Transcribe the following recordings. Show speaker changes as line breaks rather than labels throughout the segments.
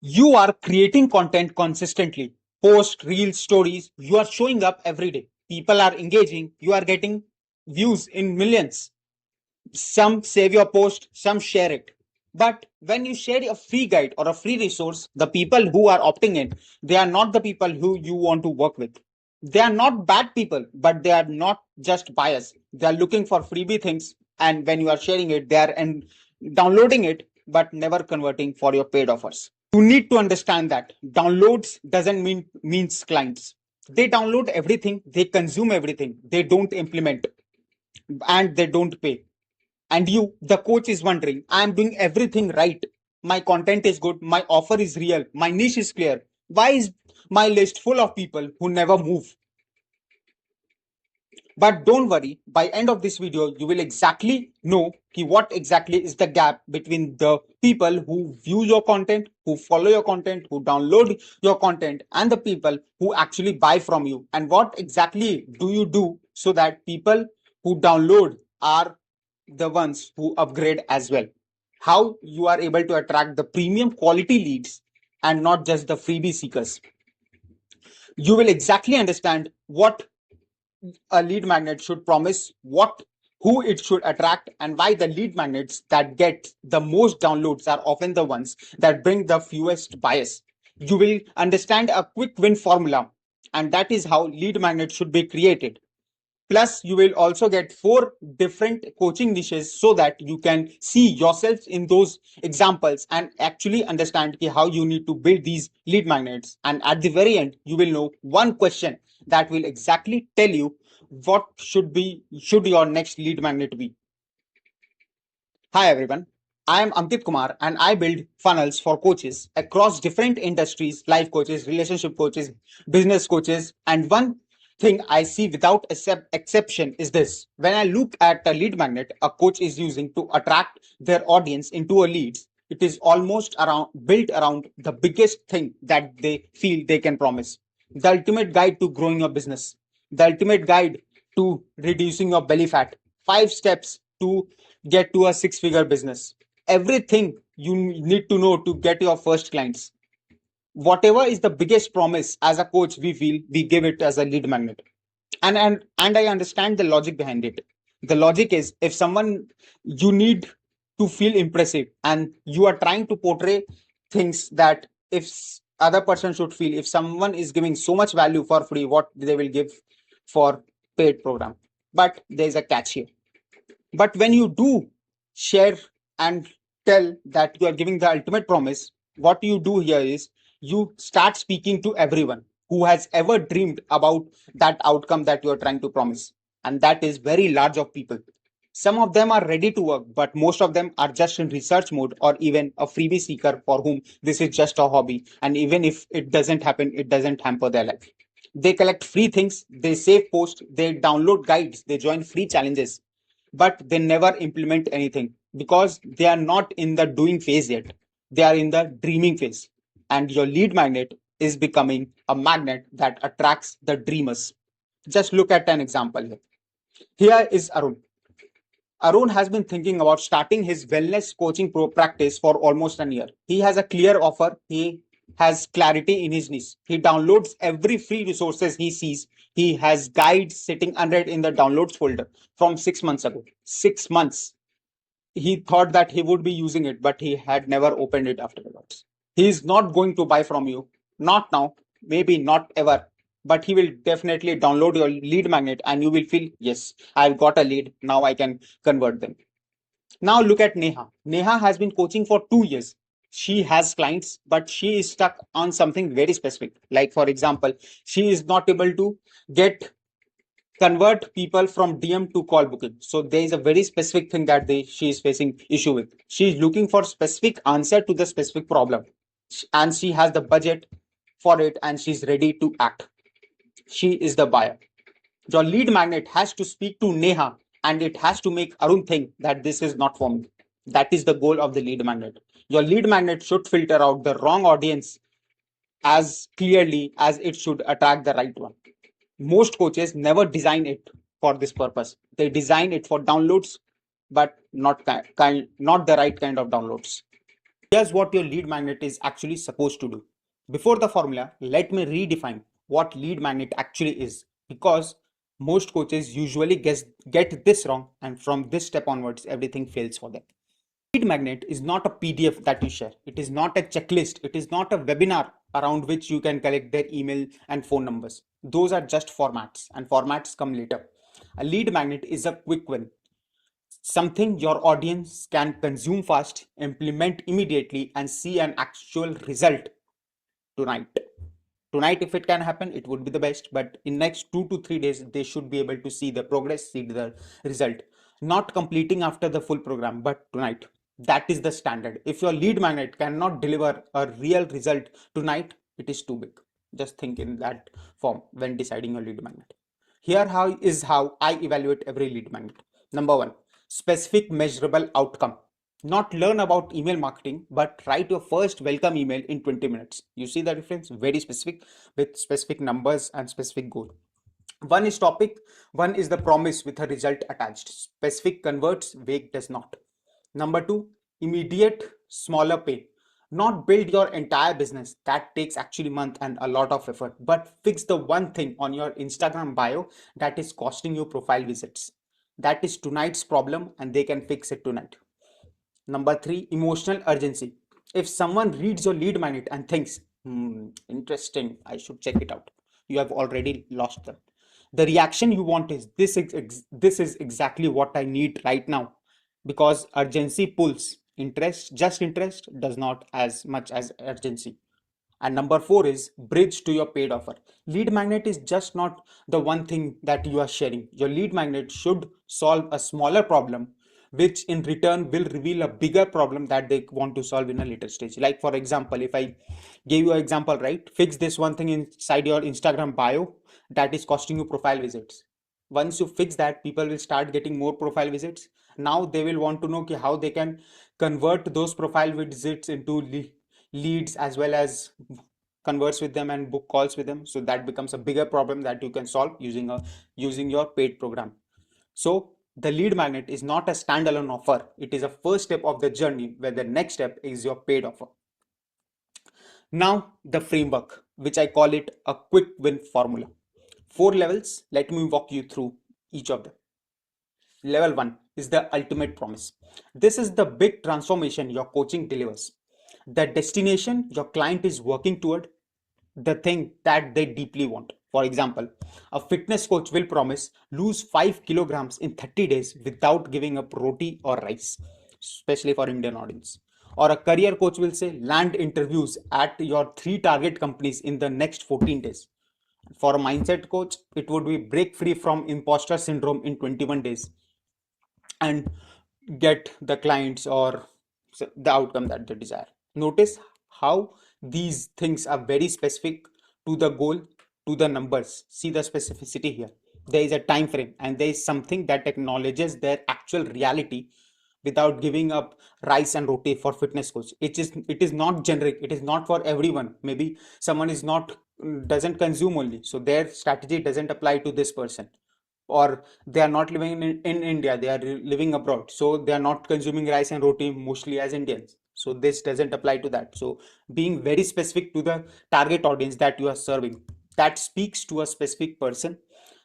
You are creating content consistently, post, reels, stories. You are showing up every day. People are engaging. You are getting views in millions. Some save your post, some share it. But when you share a free guide or a free resource, the people who are opting in, they are not the people who you want to work with. They are not bad people, but they are not just biased. They are looking for freebie things. And when you are sharing it, they are downloading it, but never converting for your paid offers. You need to understand that downloads doesn't means clients. They download everything, they consume everything, they don't implement, and they don't pay. And you, the coach, is wondering, I am doing everything right. My content is good, my offer is real, my niche is clear. Why is my list full of people who never move? But don't worry, by end of this video, you will exactly know what exactly is the gap between the people who view your content, who follow your content, who download your content, and the people who actually buy from you. And what exactly do you do so that people who download are the ones who upgrade as well? How you are able to attract the premium quality leads and not just the freebie seekers. You will exactly understand what a lead magnet should promise, what who it should attract, and why the lead magnets that get the most downloads are often the ones that bring the fewest buyers. You will understand a quick win formula, and that is how lead magnets should be created. Plus, you will also get 4 different coaching niches so that you can see yourself in those examples and actually understand how you need to build these lead magnets. And at the very end, you will know one question that will exactly tell you what should your next lead magnet be. Hi everyone. I am Ankit Kumar and I build funnels for coaches across different industries, life coaches, relationship coaches, business coaches. And one thing I see without exception is this. When I look at a lead magnet a coach is using to attract their audience into a leads, it is almost around built around the biggest thing that they feel they can promise. The ultimate guide to growing your business, the ultimate guide to reducing your belly fat, 5 steps to get to a 6 figure business, everything you need to know to get your first clients. Whatever is the biggest promise as a coach, we feel we give it as a lead magnet. And I understand the logic behind it. The logic is, if someone, you need to feel impressive and you are trying to portray things that if other person should feel, if someone is giving so much value for free, what they will give for paid program. But there is a catch here. But when you do share and tell that you are giving the ultimate promise, what you do here is you start speaking to everyone who has ever dreamed about that outcome that you are trying to promise. And that is very large of people. Some of them are ready to work, but most of them are just in research mode or even a freebie seeker for whom this is just a hobby. And even if it doesn't happen, it doesn't hamper their life. They collect free things, they save posts, they download guides, they join free challenges, but they never implement anything because they are not in the doing phase yet. They are in the dreaming phase. And your lead magnet is becoming a magnet that attracts the dreamers. Just look at an example here. Here is Arun. Arun has been thinking about starting his wellness coaching pro practice for almost a year. He has a clear offer. He has clarity in his niche. He downloads every free resources he sees. He has guides sitting unread in the downloads folder from 6 months ago. 6 months. He thought that he would be using it, but he had never opened it afterwards. He is not going to buy from you. Not now, maybe not ever, but he will definitely download your lead magnet and you will feel, yes, I've got a lead. Now I can convert them. Now look at Neha. Neha has been coaching for 2 years. She has clients, but she is stuck on something very specific. Like, for example, she is not able to get convert people from DM to call booking. So there is a very specific thing that she is facing issue with. She is looking for specific answer to the specific problem, and she has the budget for it, and she's ready to act. She is the buyer. Your lead magnet has to speak to Neha, and it has to make Arun think that this is not for me. That is the goal of the lead magnet. Your lead magnet should filter out the wrong audience as clearly as it should attract the right one. Most coaches never design it for this purpose. They design it for downloads, but not the right kind of downloads. Here's what your lead magnet is actually supposed to do. Before the formula, let me redefine what lead magnet actually is, because most coaches usually get this wrong, and from this step onwards, everything fails for them. Lead magnet is not a PDF that you share. It is not a checklist. It is not a webinar around which you can collect their email and phone numbers. Those are just formats, and formats come later. A lead magnet is a quick win, something your audience can consume fast, implement immediately, and see an actual result tonight. Tonight, if it can happen, it would be the best, but in next 2 to 3 days they should be able to see the progress, see the result. Not completing after the full program, but tonight. That is the standard. If your lead magnet cannot deliver a real result tonight, it is too big. Just think in that form when deciding your lead magnet. Here how is how I evaluate every lead magnet. Number one, specific measurable outcome. Not learn about email marketing, but write your first welcome email in 20 minutes. You see the difference? Very specific, with specific numbers and specific goal. One is topic, one is the promise with a result attached. Specific converts, vague does not. Number two, immediate smaller pay. Not build your entire business. That takes actually month and a lot of effort. But fix the one thing on your Instagram bio that is costing you profile visits. That is tonight's problem, and they can fix it tonight. Number three, emotional urgency. If someone reads your lead magnet and thinks, interesting, I should check it out, you have already lost them. The reaction you want is this is exactly what I need right now, because urgency pulls interest, just interest does not as much as urgency. And number four is bridge to your paid offer. Lead magnet is just not the one thing that you are sharing. Your lead magnet should solve a smaller problem, which in return will reveal a bigger problem that they want to solve in a later stage. Like, for example, if I gave you an example, right? Fix this one thing inside your Instagram bio that is costing you profile visits. Once you fix that, people will start getting more profile visits. Now they will want to know how they can convert those profile visits into leads, as well as converse with them and book calls with them. So that becomes a bigger problem that you can solve using your paid program. So the lead magnet is not a standalone offer. It is a first step of the journey, where the next step is your paid offer. Now the framework, which I call it a quick win formula. 4 levels. Let me walk you through each of them. Level 1 is the ultimate promise. This is the big transformation your coaching delivers. The destination your client is working toward, the thing that they deeply want. For example, a fitness coach will promise lose 5 kilograms in 30 days without giving up roti or rice, especially for Indian audience. Or a career coach will say land interviews at your 3 target companies in the next 14 days. For a mindset coach, it would be break free from imposter syndrome in 21 days and get the clients or the outcome that they desire. Notice how these things are very specific to the goal, to the numbers. See the specificity here. There is a time frame, and there is something that acknowledges their actual reality without giving up rice and roti for fitness coach. It is not generic. It is not for everyone. Maybe someone is not doesn't consume only, so their strategy doesn't apply to this person, or they are not living in India, they are living abroad, so they are not consuming rice and roti mostly as Indians. So this doesn't apply to that. So being very specific to the target audience that you are serving, that speaks to a specific person.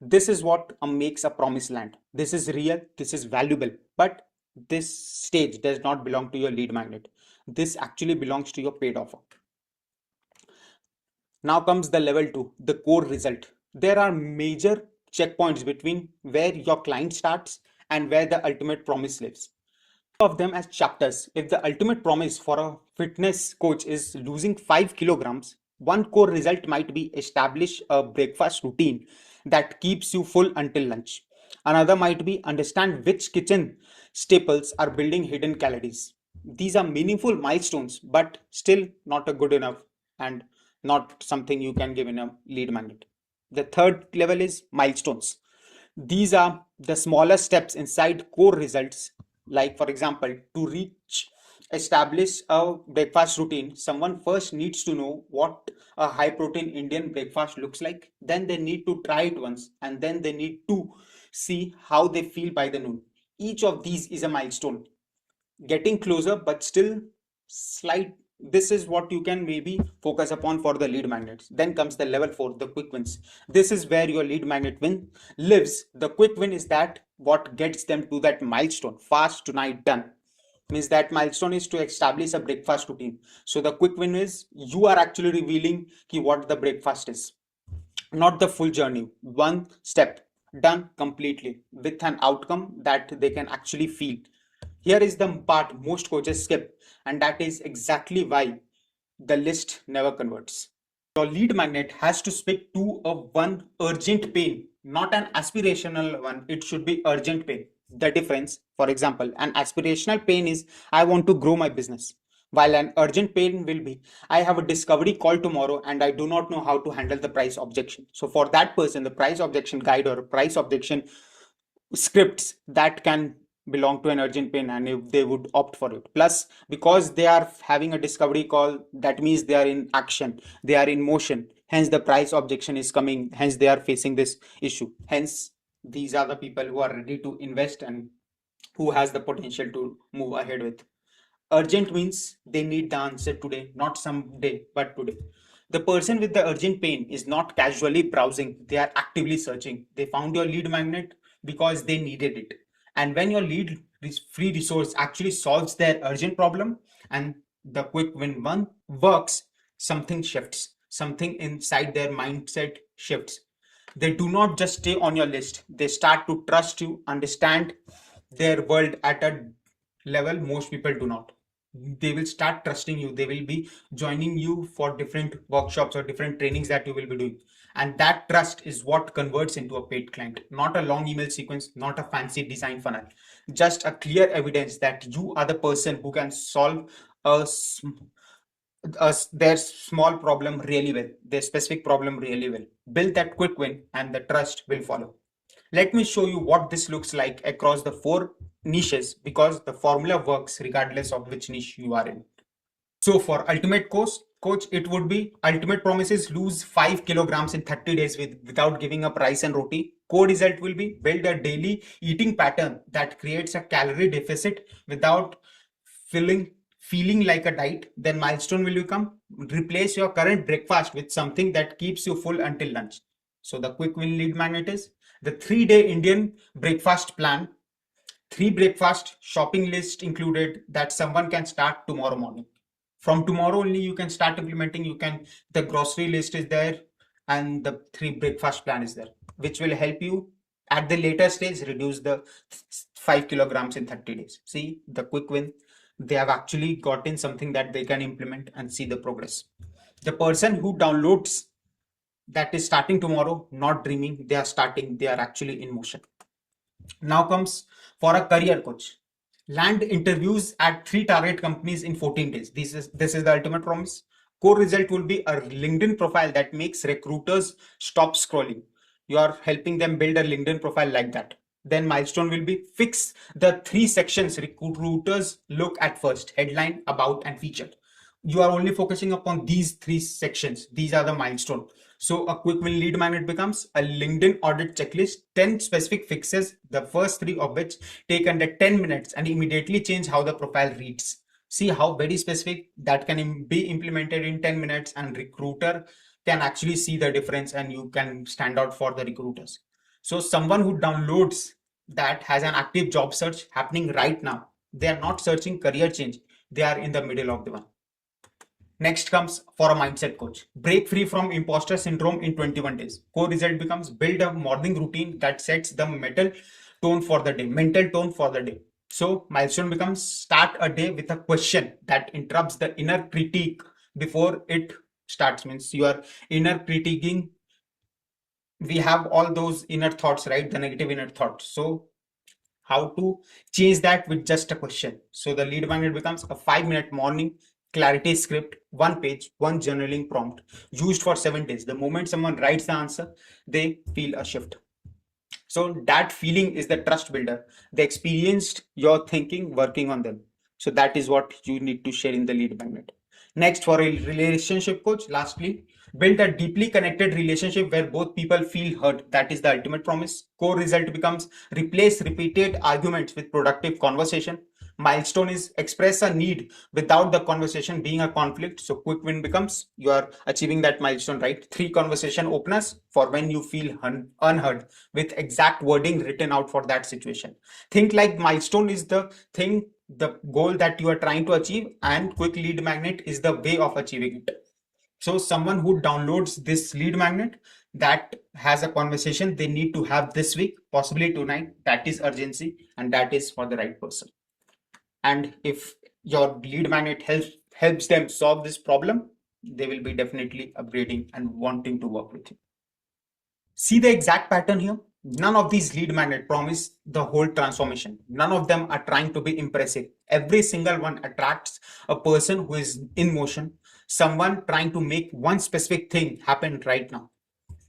This is what makes a promise land. This is real, this is valuable, but this stage does not belong to your lead magnet. This actually belongs to your paid offer. Now comes the level 2, the core result. There are major checkpoints between where your client starts and where the ultimate promise lives. Of them as chapters. If the ultimate promise for a fitness coach is losing 5 kilograms, one core result might be establish a breakfast routine that keeps you full until lunch. Another might be understand which kitchen staples are building hidden calories. These are meaningful milestones, but still not a good enough, and not something you can give in a lead magnet. The third level is milestones. These are the smaller steps inside core results. Like, for example, to reach establish a breakfast routine, someone first needs to know what a high protein Indian breakfast looks like. Then they need to try it once, and then they need to see how they feel by the noon. Each of these is a milestone, getting closer but still Slight. This is what you can maybe focus upon for the lead magnets. Then comes the level 4, the quick wins. This is where your lead magnet win lives. The quick win is that what gets them to that milestone. Fast tonight done. Means that milestone is to establish a breakfast routine. So the quick win is you are actually revealing what the breakfast is, not the full journey. One step done completely with an outcome that they can actually feel. Here is the part most coaches skip, and that is exactly why the list never converts. Your lead magnet has to speak to a one urgent pain, not an aspirational one. It should be urgent pain. The difference, for example, an aspirational pain is I want to grow my business, while an urgent pain will be I have a discovery call tomorrow and I do not know how to handle the price objection. So for that person, the price objection guide or price objection scripts that can belong to an urgent pain, and if they would opt for it. Plus, because they are having a discovery call, that means they are in action, they are in motion, hence the price objection is coming, hence they are facing this issue, hence these are the people who are ready to invest and who has the potential to move ahead with. Urgent means they need the answer today, not someday, but today. The person with the urgent pain is not casually browsing, they are actively searching. They found your lead magnet because they needed it. And when your lead free resource actually solves their urgent problem and the quick win one works, something shifts. Something inside their mindset shifts. They do not just stay on your list, they start to trust you, understand their world at a level most people do not. They will start trusting you, they will be joining you for different workshops or different trainings that you will be doing, and that trust is what converts into a paid client. Not a long email sequence, not a fancy design funnel, just a clear evidence that you are the person who can solve a, their small problem really well, their specific problem really well. Build that quick win and the trust will follow. Let me show you what this looks like across the 4 niches, because the formula works regardless of which niche you are in. So for ultimate coach, it would be ultimate promises: lose 5 kilograms in 30 days without giving up rice and roti. Core result will be build a daily eating pattern that creates a calorie deficit without feeling like a diet. Then milestone will become replace your current breakfast with something that keeps you full until lunch. So the quick win lead magnet is the 3-day Indian breakfast plan, 3 breakfast shopping list included that someone can start tomorrow morning. From tomorrow only you can start implementing. You can, the grocery list is there and the 3 breakfast plan is there, which will help you at the later stage reduce the 5 kilograms in 30 days. See the quick win, they have actually gotten something that they can implement and see the progress. The person who downloads that is starting tomorrow, not dreaming, they are starting, they are actually in motion. Now comes for a career coach. Land interviews at 3 target companies in 14 days. This is the ultimate promise. Core result will be a LinkedIn profile that makes recruiters stop scrolling. You are helping them build a LinkedIn profile like that. Then milestone will be fix the 3 sections recruiters look at first: headline, about, and featured. You are only focusing upon these 3 sections. These are the milestone. So a quick win lead magnet becomes a LinkedIn audit checklist, 10 specific fixes, the first 3 of which take under 10 minutes and immediately change how the profile reads. See how very specific that can be implemented in 10 minutes, and recruiter can actually see the difference and you can stand out for the recruiters. So someone who downloads that has an active job search happening right now. They are not searching career change. They are in the middle of the one. Next comes for a mindset coach. Break free from imposter syndrome in 21 days. Core result becomes build a morning routine that sets the mental tone for the day. So milestone becomes start a day with a question that interrupts the inner critique before it starts. Means you are inner critiquing. We have all those inner thoughts, right? The negative inner thoughts. So how to change that with just a question. So the lead magnet becomes a 5-minute morning clarity script, 1 page, 1 journaling prompt used for 7 days. The moment someone writes the answer, they feel a shift. So that feeling is the trust builder. They experienced your thinking working on them. So that is what you need to share in the lead magnet. Next, for a relationship coach, lastly, build a deeply connected relationship where both people feel heard. That is the ultimate promise. Core result becomes replace repeated arguments with productive conversation. Milestone is express a need without the conversation being a conflict. So quick win becomes you are achieving that milestone, right? Three, conversation openers for when you feel unheard with exact wording written out for that situation. Think like milestone is the thing, the goal that you are trying to achieve, and quick lead magnet is the way of achieving it. So someone who downloads this lead magnet that has a conversation they need to have this week, possibly tonight, that is urgency and that is for the right person. And if your lead magnet helps them solve this problem, they will be definitely upgrading and wanting to work with you. See the exact pattern here. None of these lead magnet promise the whole transformation. None of them are trying to be impressive. Every single one attracts a person who is in motion, someone trying to make one specific thing happen right now.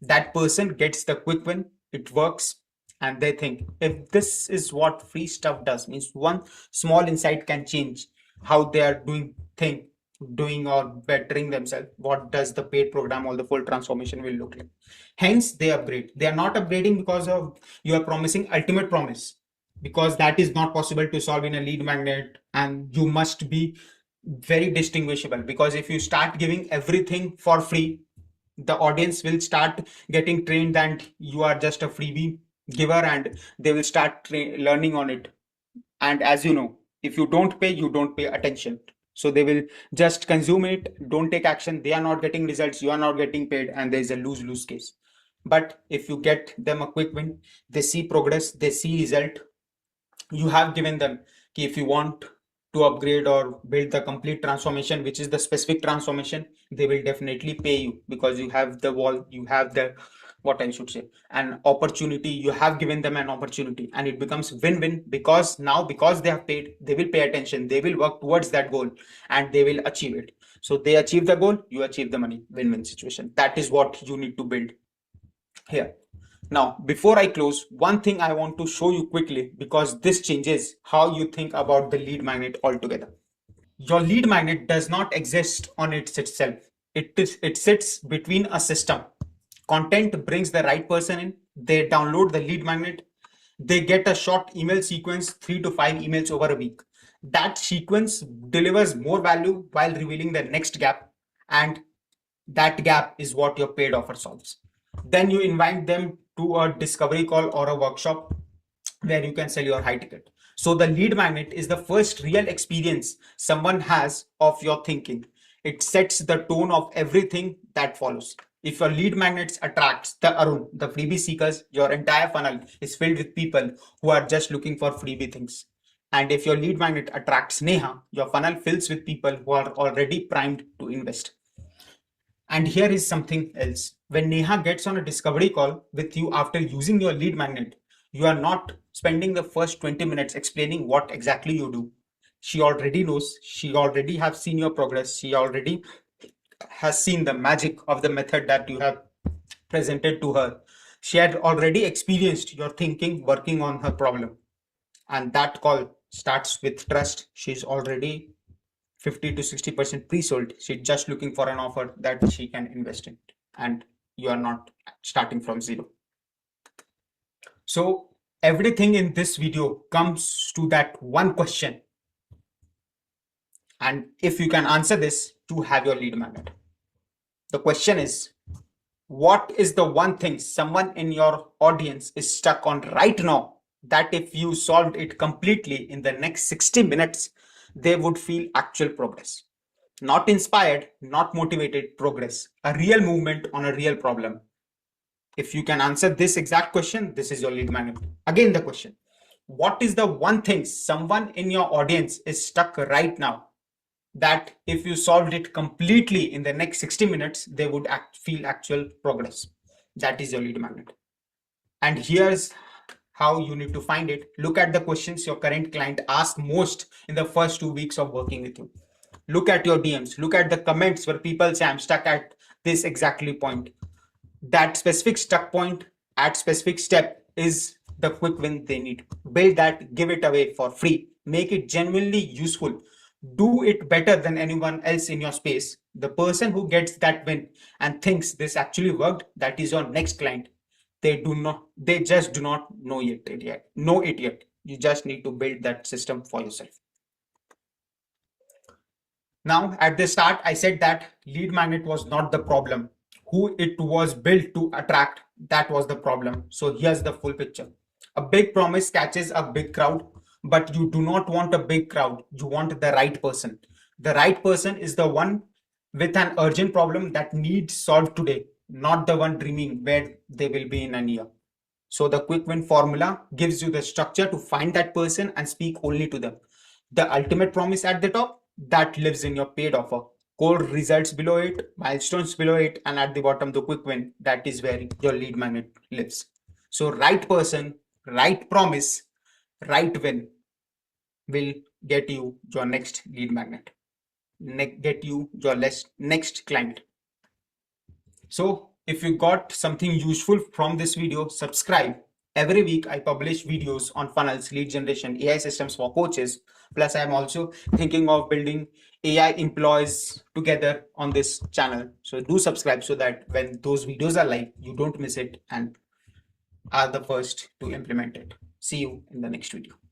That person gets the quick win, it works, and they think if this is what free stuff does, means one small insight can change how they are doing or bettering themselves, what does the paid program or the full transformation will look like. Hence they upgrade. They are not upgrading because of you are promising ultimate promise, because that is not possible to solve in a lead magnet, and you must be very distinguishable, because if you start giving everything for free, the audience will start getting trained and you are just a freebie giver, and they will start learning on it. And as you know, if you don't pay, you don't pay attention, so they will just consume it, don't take action. They are not getting results, you are not getting paid, and there is a lose-lose case. But if you get them a quick win, they see progress, they see result. You have given them if you want to upgrade or build the complete transformation, which is the specific transformation, they will definitely pay you, because you have the wall, you have the, what I should say, an opportunity. You have given them an opportunity, and it becomes win-win, because now, because they have paid, they will pay attention, they will work towards that goal, and they will achieve it. So they achieve the goal, you achieve the money, win-win situation. That is what you need to build here. Now, before I close, one thing I want to show you quickly, because this changes how you think about the lead magnet altogether. Your lead magnet does not exist on itself. It sits between a system. Content brings the right person in. They download the lead magnet. They get a short email sequence, 3 to 5 emails over a week. That sequence delivers more value while revealing the next gap, and that gap is what your paid offer solves. Then you invite them to a discovery call or a workshop where you can sell your high ticket. So the lead magnet is the first real experience someone has of your thinking. It sets the tone of everything that follows. If your lead magnets attracts the Arun, the freebie seekers, your entire funnel is filled with people who are just looking for freebie things. And if your lead magnet attracts Neha, your funnel fills with people who are already primed to invest. And here is something else. When Neha gets on a discovery call with you after using your lead magnet, you are not spending the first 20 minutes explaining what exactly you do. She already knows, she already have seen your progress, she already has seen the magic of the method that you have presented to her. She had already experienced your thinking working on her problem. And that call starts with trust. She's already 50 to 60% pre-sold. She's just looking for an offer that she can invest in, and you are not starting from zero. So everything in this video comes to that one question, and if you can answer this, to have your lead magnet. The question is, what is the one thing someone in your audience is stuck on right now, that if you solved it completely in the next 60 minutes, they would feel actual progress? Not inspired, not motivated, progress. A real movement on a real problem. If you can answer this exact question, this is your lead magnet. Again, the question, what is the one thing someone in your audience is stuck right now, that if you solved it completely in the next 60 minutes, they would feel actual progress? That is your lead magnet. And here's how you need to find it. Look at the questions your current client asks most in the first 2 weeks of working with you. Look at your DMs, look at the comments where people say, I'm stuck at this exactly point. That specific stuck point at specific step is the quick win they need. Build that, give it away for free, make it genuinely useful. Do it better than anyone else in your space. The person who gets that win and thinks this actually worked, that is your next client. They just do not know it yet. You just need to build that system for yourself. Now, at the start, I said that lead magnet was not the problem. Who it was built to attract, that was the problem. So here's the full picture. A big promise catches a big crowd, but you do not want a big crowd. You want the right person. The right person is the one with an urgent problem that needs solved today, not the one dreaming where they will be in a year. So the quick win formula gives you the structure to find that person and speak only to them. The ultimate promise at the top, that lives in your paid offer. Core results below it, milestones below it, and at the bottom, the quick win. That is where your lead magnet lives. So right person, right promise, right win will get you your next lead magnet, get you your next client. So if you got something useful from this video, subscribe. Every week I publish videos on funnels, lead generation, AI systems for coaches. Plus I'm also thinking of building AI employees together on this channel. So do subscribe so that when those videos are live, you don't miss it and are the first to implement it. See you in the next video.